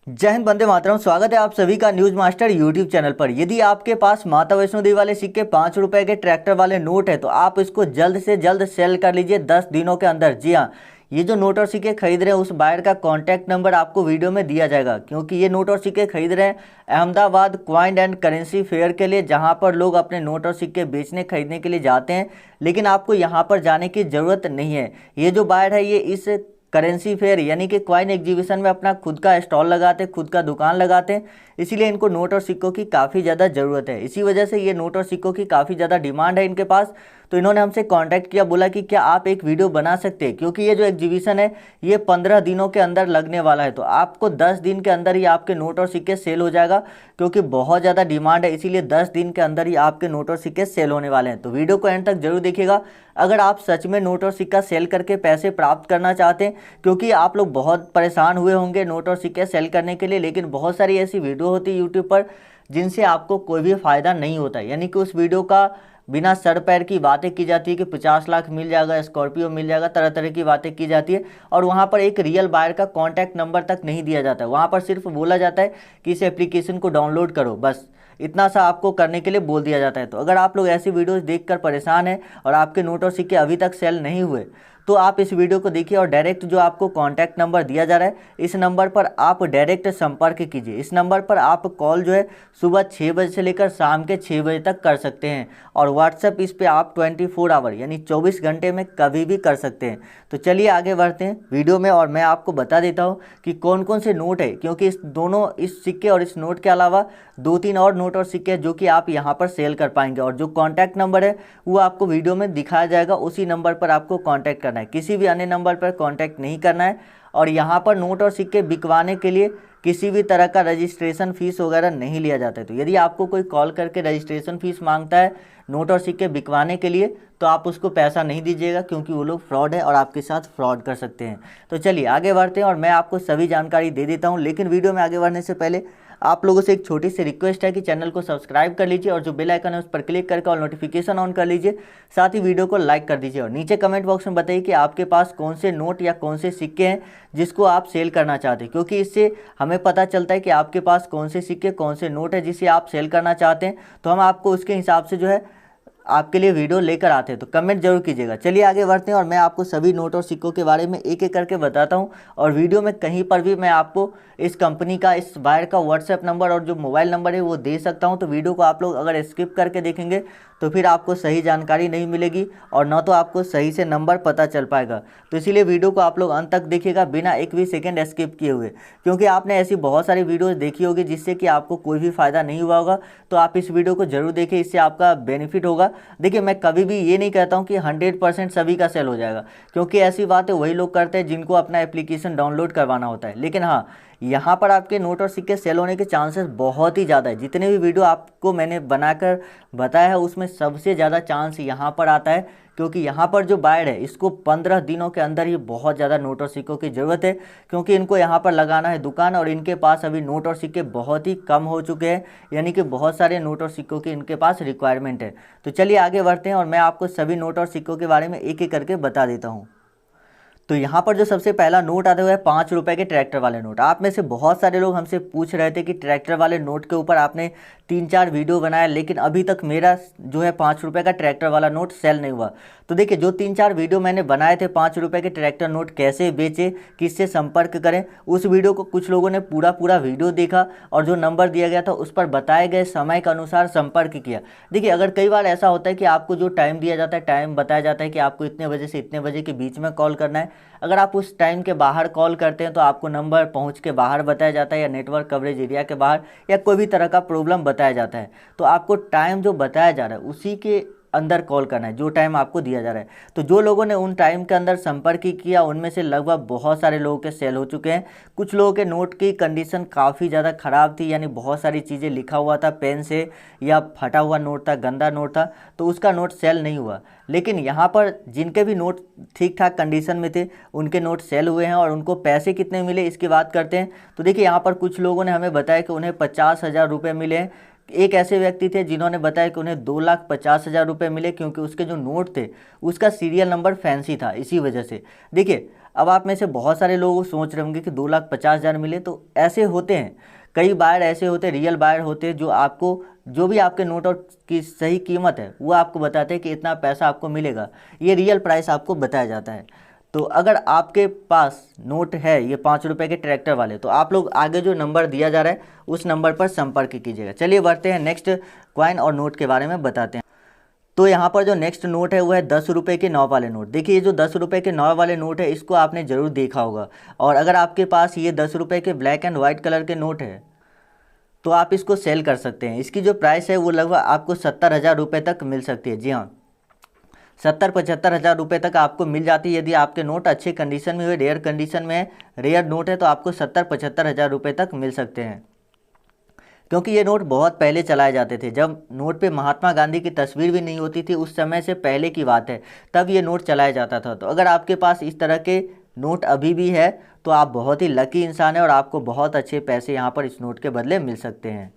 जय हिंद, वंदे मातरम। स्वागत है आप सभी का न्यूज मास्टर यूट्यूब चैनल पर। यदि आपके पास माता वैष्णो देवी वाले सिक्के 5 रुपए के ट्रैक्टर वाले नोट है तो आप इसको जल्द से जल्द सेल कर लीजिए 10 दिनों के अंदर। जी हाँ, ये जो नोट और सिक्के खरीद रहे हैं उस बायर का कॉन्टैक्ट नंबर आपको वीडियो में दिया जाएगा, क्योंकि ये नोट और सिक्के खरीद रहे हैं Ahmedabad coin and currency fair के लिए, जहाँ पर लोग अपने नोट और सिक्के बेचने खरीदने के लिए जाते हैं। लेकिन आपको यहाँ पर जाने की ज़रूरत नहीं है। ये जो बायर है ये इस करेंसी फेयर यानी कि क्वाइन एग्जीबिशन में अपना खुद का स्टॉल लगाते, खुद का दुकान लगाते हैं, इसीलिए इनको नोट और सिक्कों की काफ़ी ज़्यादा ज़रूरत है। इसी वजह से ये नोट और सिक्कों की काफ़ी ज़्यादा डिमांड है इनके पास। तो इन्होंने हमसे कांटेक्ट किया, बोला कि क्या आप एक वीडियो बना सकते हैं, क्योंकि ये जो एग्जीबिशन है ये 15 दिनों के अंदर लगने वाला है। तो आपको 10 दिन के अंदर ही आपके नोट और सिक्के सेल हो जाएगा, क्योंकि बहुत ज़्यादा डिमांड है, इसीलिए 10 दिन के अंदर ही आपके नोट और सिक्के सेल होने वाले हैं। तो वीडियो को एंड तक जरूर देखिएगा अगर आप सच में नोट और सिक्का सेल करके पैसे प्राप्त करना चाहते हैं, क्योंकि आप लोग बहुत परेशान हुए होंगे नोट और सिक्के सेल करने के लिए। लेकिन बहुत सारी ऐसी वीडियो होती है यूट्यूब पर जिनसे आपको कोई भी फ़ायदा नहीं होता, यानी कि उस वीडियो का बिना सर पैर की बातें की जाती है कि 50 लाख मिल जाएगा, स्कॉर्पियो मिल जाएगा, तरह तरह की बातें की जाती है। और वहाँ पर एक रियल बायर का कॉन्टैक्ट नंबर तक नहीं दिया जाता है। वहाँ पर सिर्फ बोला जाता है कि इस एप्लीकेशन को डाउनलोड करो, बस इतना सा आपको करने के लिए बोल दिया जाता है। तो अगर आप लोग ऐसी वीडियोस देखकर परेशान हैं और आपके नोट और सिक्के अभी तक सेल नहीं हुए, तो आप इस वीडियो को देखिए और डायरेक्ट जो आपको कॉन्टैक्ट नंबर दिया जा रहा है इस नंबर पर आप डायरेक्ट संपर्क कीजिए। इस नंबर पर आप कॉल जो है सुबह 6 बजे से लेकर शाम के 6 बजे तक कर सकते हैं, और व्हाट्सएप इस पे आप 24 आवर यानी 24 घंटे में कभी भी कर सकते हैं। तो चलिए आगे बढ़ते हैं वीडियो में, और मैं आपको बता देता हूँ कि कौन कौन से नोट है, क्योंकि इस सिक्के और इस नोट के अलावा 2-3 और नोट और सिक्के जो कि आप यहाँ पर सेल कर पाएंगे। और जो कॉन्टैक्ट नंबर है वो आपको वीडियो में दिखाया जाएगा, उसी नंबर पर आपको कॉन्टैक्ट करना है, किसी भी अन्य नंबर पर कॉन्टैक्ट नहीं करना है। और यहाँ पर नोट और सिक्के बिकवाने के लिए किसी भी तरह का रजिस्ट्रेशन फीस वगैरह नहीं लिया जाता है। तो यदि आपको कोई कॉल करके रजिस्ट्रेशन फीस मांगता है नोट और सिक्के बिकवाने के लिए, तो आप उसको पैसा नहीं दीजिएगा, क्योंकि वो लोग फ्रॉड है और आपके साथ फ्रॉड कर सकते हैं। तो चलिए आगे बढ़ते हैं और मैं आपको सभी जानकारी दे देता हूँ। लेकिन वीडियो में आगे बढ़ने से पहले आप लोगों से एक छोटी सी रिक्वेस्ट है कि चैनल को सब्सक्राइब कर लीजिए और जो बेल आइकन है उस पर क्लिक करके और नोटिफिकेशन ऑन कर लीजिए। साथ ही वीडियो को लाइक कर दीजिए और नीचे कमेंट बॉक्स में बताइए कि आपके पास कौन से नोट या कौन से सिक्के हैं जिसको आप सेल करना चाहते हैं, क्योंकि इससे हमें पता चलता है कि आपके पास कौन से सिक्के कौन से नोट है जिसे आप सेल करना चाहते हैं। तो हम आपको उसके हिसाब से जो है आपके लिए वीडियो लेकर आते हैं। तो कमेंट जरूर कीजिएगा। चलिए आगे बढ़ते हैं और मैं आपको सभी नोट और सिक्कों के बारे में एक एक करके बताता हूं, और वीडियो में कहीं पर भी मैं आपको इस कंपनी का, इस बायर का व्हाट्सएप नंबर और जो मोबाइल नंबर है वो दे सकता हूं। तो वीडियो को आप लोग अगर स्किप करके देखेंगे तो फिर आपको सही जानकारी नहीं मिलेगी और ना तो आपको सही से नंबर पता चल पाएगा। तो इसीलिए वीडियो को आप लोग अंत तक देखिएगा बिना एक भी सेकेंड स्किप किए हुए, क्योंकि आपने ऐसी बहुत सारी वीडियोज़ देखी होगी जिससे कि आपको कोई भी फ़ायदा नहीं हुआ होगा। तो आप इस वीडियो को जरूर देखें, इससे आपका बेनिफिट होगा। देखिए, मैं कभी भी ये नहीं कहता हूँ कि 100% सभी का सेल हो जाएगा, क्योंकि ऐसी बातें वही लोग करते हैं जिनको अपना एप्लीकेशन डाउनलोड करवाना होता है। लेकिन हाँ, यहाँ पर आपके नोट और सिक्के सेल होने के चांसेस बहुत ही ज़्यादा है। जितने भी वीडियो आपको मैंने बनाकर बताया है उसमें सबसे ज़्यादा चांस यहाँ पर आता है, क्योंकि यहाँ पर जो बायर है इसको 15 दिनों के अंदर ही बहुत ज़्यादा नोट और सिक्कों की ज़रूरत है, क्योंकि इनको यहाँ पर लगाना है दुकान और इनके पास अभी नोट और सिक्के बहुत ही कम हो चुके हैं, यानी कि बहुत सारे नोट और सिक्कों की इनके पास रिक्वायरमेंट है। तो चलिए आगे बढ़ते हैं और मैं आपको सभी नोट और सिक्कों के बारे में एक एक करके बता देता हूँ। तो यहाँ पर जो सबसे पहला नोट आता है 5 रुपए के ट्रैक्टर वाले नोट। आप में से बहुत सारे लोग हमसे पूछ रहे थे कि ट्रैक्टर वाले नोट के ऊपर आपने 3-4 वीडियो बनाया, लेकिन अभी तक मेरा जो है 5 रुपए का ट्रैक्टर वाला नोट सेल नहीं हुआ। तो देखिए, जो 3-4 वीडियो मैंने बनाए थे 5 रुपए के ट्रैक्टर नोट कैसे बेचे, किससे संपर्क करें, उस वीडियो को कुछ लोगों ने पूरा वीडियो देखा और जो नंबर दिया गया था उस पर बताए गए समय के अनुसार संपर्क किया। देखिए, अगर कई बार ऐसा होता है कि आपको जो टाइम दिया जाता है, टाइम बताया जाता है कि आपको इतने बजे से इतने बजे के बीच में कॉल करना है, अगर आप उस टाइम के बाहर कॉल करते हैं तो आपको नंबर पहुंच के बाहर बताया जाता है, या नेटवर्क कवरेज एरिया के बाहर, या कोई भी तरह का प्रॉब्लम बताया जाता है। तो आपको टाइम जो बताया जा रहा है उसी के अंदर कॉल करना है, जो टाइम आपको दिया जा रहा है। तो जो लोगों ने उन टाइम के अंदर संपर्क किया उनमें से लगभग बहुत सारे लोगों के सेल हो चुके हैं। कुछ लोगों के नोट की कंडीशन काफ़ी ज़्यादा ख़राब थी, यानी बहुत सारी चीज़ें लिखा हुआ था पेन से, या फटा हुआ नोट था, गंदा नोट था, तो उसका नोट सेल नहीं हुआ। लेकिन यहाँ पर जिनके भी नोट ठीक ठाक कंडीशन में थे उनके नोट सेल हुए हैं, और उनको पैसे कितने मिले इसकी बात करते हैं। तो देखिए, यहाँ पर कुछ लोगों ने हमें बताया कि उन्हें 50,000 रुपये मिले हैं एक ऐसे व्यक्ति थे जिन्होंने बताया कि उन्हें 2,50,000 रुपये मिले, क्योंकि उसके जो नोट थे उसका सीरियल नंबर फैंसी था, इसी वजह से। देखिए, अब आप में से बहुत सारे लोग सोच रहे होंगे कि 2,50,000 मिले, तो ऐसे होते हैं, कई बार ऐसे होते हैं, रियल बायर होते हैं, जो आपको जो भी आपके नोट और की सही कीमत है वो आपको बताते हैं कि इतना पैसा आपको मिलेगा, ये रियल प्राइस आपको बताया जाता है। तो अगर आपके पास नोट है ये 5 रुपये के ट्रैक्टर वाले, तो आप लोग आगे जो नंबर दिया जा रहा है उस नंबर पर संपर्क कीजिएगा। चलिए बढ़ते हैं नेक्स्ट कॉइन और नोट के बारे में बताते हैं। तो यहाँ पर जो नेक्स्ट नोट है वो है 10 रुपये के 9 वाले नोट। देखिए, ये जो 10 रुपये के 9 वाले नोट है इसको आपने ज़रूर देखा होगा, और अगर आपके पास ये 10 रुपये के ब्लैक एंड वाइट कलर के नोट है तो आप इसको सेल कर सकते हैं। इसकी जो प्राइस है वो लगभग आपको 70,000 रुपये तक मिल सकती है। जी हाँ, 70-75,000 रुपये तक आपको मिल जाती है। यदि आपके नोट अच्छे कंडीशन में हुए, रेयर कंडीशन में है, रेयर नोट है, तो आपको 70-75,000 रुपये तक मिल सकते हैं। क्योंकि ये नोट बहुत पहले चलाए जाते थे, जब नोट पे महात्मा गांधी की तस्वीर भी नहीं होती थी, उस समय से पहले की बात है, तब ये नोट चलाया जाता था। तो अगर आपके पास इस तरह के नोट अभी भी है तो आप बहुत ही लकी इंसान हैं, और आपको बहुत अच्छे पैसे यहाँ पर इस नोट के बदले मिल सकते हैं।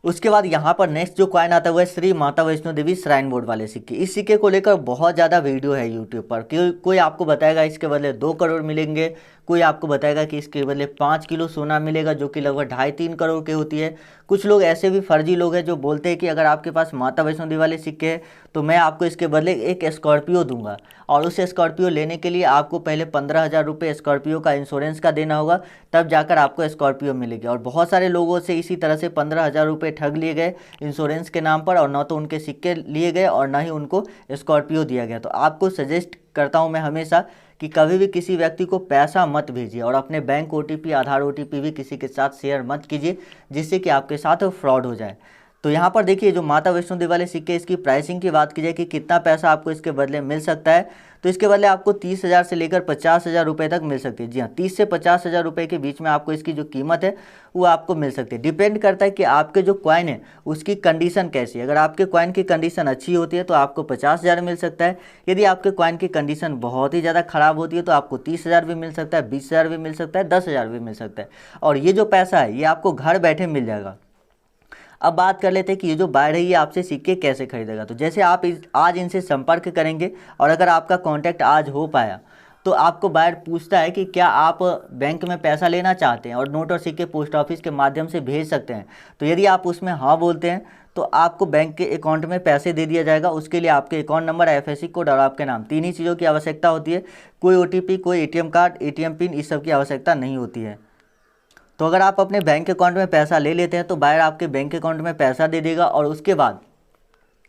उसके बाद यहाँ पर नेक्स्ट जो कॉइन आता हुआ है श्री माता वैष्णो देवी श्राइन बोर्ड वाले सिक्के। इस सिक्के को लेकर बहुत ज़्यादा वीडियो है यूट्यूब पर, कोई आपको बताएगा इसके बदले 2 करोड़ मिलेंगे, कोई आपको बताएगा कि इसके बदले 5 किलो सोना मिलेगा, जो कि लगभग 2.5-3 करोड़ की होती है। कुछ लोग ऐसे भी फर्जी लोग हैं जो बोलते हैं कि अगर आपके पास माता वैष्णो देवी वाले सिक्के हैं तो मैं आपको इसके बदले एक स्कॉर्पियो दूंगा, और उस स्कॉर्पियो लेने के लिए आपको पहले 15,000 रुपये स्कॉर्पियो का इंश्योरेंस का देना होगा, तब जाकर आपको स्कॉर्पियो मिलेगी। और बहुत सारे लोगों से इसी तरह से 15,000 रुपये ठग लिए गए इंश्योरेंस के नाम पर, और न तो उनके सिक्के लिए गए और न ही उनको स्कॉर्पियो दिया गया। तो आपको सजेस्ट करता हूं मैं हमेशा कि कभी भी किसी व्यक्ति को पैसा मत भेजिए, और अपने बैंक OTP, आधार OTP भी किसी के साथ शेयर मत कीजिए, जिससे कि आपके साथ फ्रॉड हो जाए। तो यहाँ पर देखिए, जो माता वैष्णो देवी वाले सिक्के, इसकी प्राइसिंग की बात की जाए कि कितना पैसा आपको इसके बदले मिल सकता है, तो इसके बदले आपको 30,000 से लेकर 50,000 रुपये तक मिल सकती है। जी हाँ, 30 से 50,000 रुपये के बीच में आपको इसकी जो कीमत है वो आपको मिल सकती है। डिपेंड करता है कि आपके जो कॉइन है उसकी कंडीशन कैसी है। अगर आपके कॉइन की कंडीशन अच्छी होती है तो आपको 50,000 मिल सकता है। यदि आपके कॉइन की कंडीशन बहुत ही ज़्यादा ख़राब होती है तो आपको 30,000 भी मिल सकता है, 20,000 भी मिल सकता है, 10,000 भी मिल सकता है। और ये जो पैसा है ये आपको घर बैठे मिल जाएगा। अब बात कर लेते हैं कि ये जो बायर है ये आपसे सिक्के कैसे खरीदेगा। तो जैसे आप आज इनसे संपर्क करेंगे, और अगर आपका कांटेक्ट आज हो पाया तो आपको बायर पूछता है कि क्या आप बैंक में पैसा लेना चाहते हैं, और नोट और सिक्के पोस्ट ऑफिस के माध्यम से भेज सकते हैं। तो यदि आप उसमें हाँ बोलते हैं तो आपको बैंक के अकाउंट में पैसे दे दिया जाएगा। उसके लिए आपके अकाउंट नंबर, IFSC कोड और आपके नाम, 3 ही चीज़ों की आवश्यकता होती है। कोई OTP, कोई ATM कार्ड, ATM पिन, इस सब की आवश्यकता नहीं होती है। तो अगर आप अपने बैंक अकाउंट में पैसा ले लेते हैं तो बायर आपके बैंक अकाउंट में पैसा दे देगा, और उसके बाद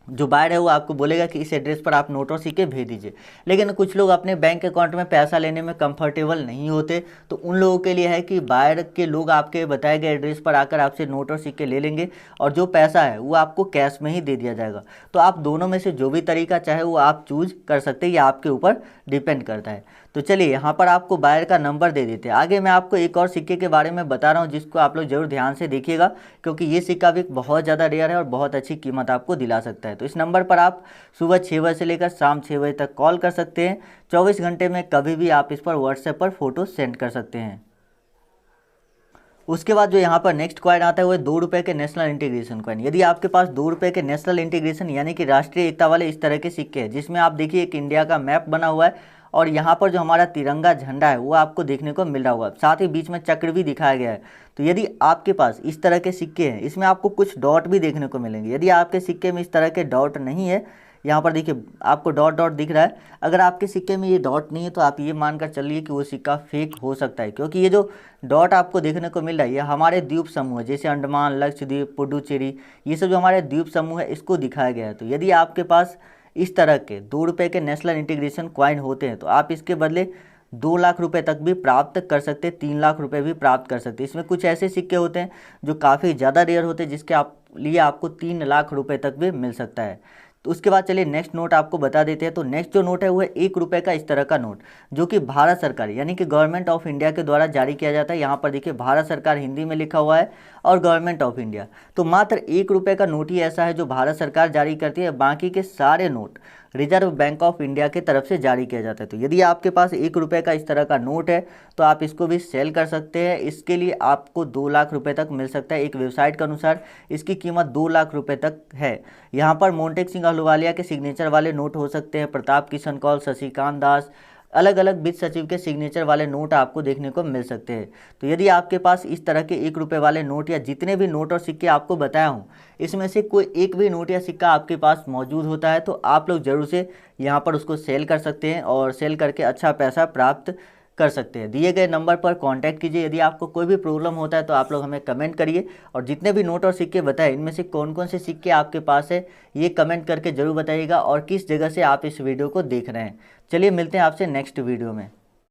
जो बायर है वो आपको बोलेगा कि इस एड्रेस पर आप नोट और सिक्के भेज दीजिए। लेकिन कुछ लोग अपने बैंक अकाउंट में पैसा लेने में कंफर्टेबल नहीं होते, तो उन लोगों के लिए है कि बायर के लोग आपके बताए गए एड्रेस पर आकर आपसे नोट और सिक्के ले लेंगे, और जो पैसा है वो आपको कैश में ही दे दिया जाएगा। तो आप दोनों में से जो भी तरीका चाहे वो आप चूज कर सकते हैं, ये आपके ऊपर डिपेंड करता है। तो चलिए यहाँ पर आपको बायर का नंबर दे देते हैं। आगे मैं आपको एक और सिक्के के बारे में बता रहा हूँ, जिसको आप लोग जरूर ध्यान से देखिएगा, क्योंकि ये सिक्का भी बहुत ज़्यादा रेयर है और बहुत अच्छी कीमत आपको दिला सकता है। तो इस नंबर पर आप सुबह 6 बजे से लेकर शाम 6 बजे तक कॉल कर सकते हैं। 24 घंटे में कभी भी आप इस पर व्हाट्सएप पर फोटो सेंड कर सकते हैं। उसके बाद जो यहाँ पर नेक्स्ट कॉइन आता है वो है 2 रुपये के नेशनल इंटीग्रेशन कॉइन। यदि आपके पास 2 रुपये के नेशनल इंटीग्रेशन यानी कि राष्ट्रीय एकता वाले इस तरह के सिक्के हैं, जिसमें आप देखिए एक इंडिया का मैप बना हुआ है, और यहाँ पर जो हमारा तिरंगा झंडा है वो आपको देखने को मिल रहा होगा, साथ ही बीच में चक्र भी दिखाया गया है। तो यदि आपके पास इस तरह के सिक्के हैं, इसमें आपको कुछ डॉट भी देखने को मिलेंगे। यदि आपके सिक्के में इस तरह के डॉट नहीं है, यहाँ पर देखिए आपको डॉट डॉट दिख रहा है, अगर आपके सिक्के में ये डॉट नहीं है तो आप ये मानकर चलिए कि वो सिक्का फेक हो सकता है, क्योंकि ये जो डॉट आपको देखने को मिल रहा है ये हमारे द्वीप समूह है, जैसे अंडमान, लक्षद्वीप, पुडुचेरी, ये सब जो हमारे द्वीप समूह है इसको दिखाया गया है। तो यदि आपके पास इस तरह के 2 रुपये के नेशनल इंटीग्रेशन कॉइन होते हैं तो आप इसके बदले 2 लाख रुपए तक भी प्राप्त कर सकते हैं, 3 लाख रुपए भी प्राप्त कर सकते हैं। इसमें कुछ ऐसे सिक्के होते हैं जो काफ़ी ज़्यादा रेयर होते हैं, जिसके लिए आपको 3 लाख रुपए तक भी मिल सकता है। तो उसके बाद चलिए नेक्स्ट नोट आपको बता देते हैं। तो नेक्स्ट जो नोट है वो है 1 रुपये का इस तरह का नोट, जो कि भारत सरकार यानी कि गवर्नमेंट ऑफ इंडिया के द्वारा जारी किया जाता है। यहाँ पर देखिए भारत सरकार हिंदी में लिखा हुआ है और गवर्नमेंट ऑफ इंडिया। तो मात्र 1 रुपये का नोट ही ऐसा है जो भारत सरकार जारी करती है, बाकी के सारे note reserve bank of India की तरफ से जारी किया जाता है। तो यदि आपके पास 1 रुपये का इस तरह का नोट है तो आप इसको भी सेल कर सकते हैं। इसके लिए आपको 2 लाख रुपए तक मिल सकता है। एक वेबसाइट के अनुसार इसकी कीमत 2 लाख रुपए तक है। यहाँ पर मोंटेक सिंह अहलूवालिया के सिग्नेचर वाले नोट हो सकते हैं, प्रताप किशन कौल, शशिकांत दास, अलग अलग वित्त सचिव के सिग्नेचर वाले नोट आपको देखने को मिल सकते हैं। तो यदि आपके पास इस तरह के 1 रुपये वाले नोट या जितने भी नोट और सिक्के आपको बताया हूँ इसमें से कोई एक भी नोट या सिक्का आपके पास मौजूद होता है तो आप लोग जरूर से यहाँ पर उसको सेल कर सकते हैं और सेल करके अच्छा पैसा प्राप्त कर सकते हैं। दिए गए नंबर पर कांटेक्ट कीजिए। यदि आपको कोई भी प्रॉब्लम होता है तो आप लोग हमें कमेंट करिए और जितने भी नोट और सिक्के बताए इनमें से कौन कौन से सिक्के आपके पास है ये कमेंट करके जरूर बताइएगा और किस जगह से आप इस वीडियो को देख रहे हैं। चलिए मिलते हैं आपसे नेक्स्ट वीडियो में।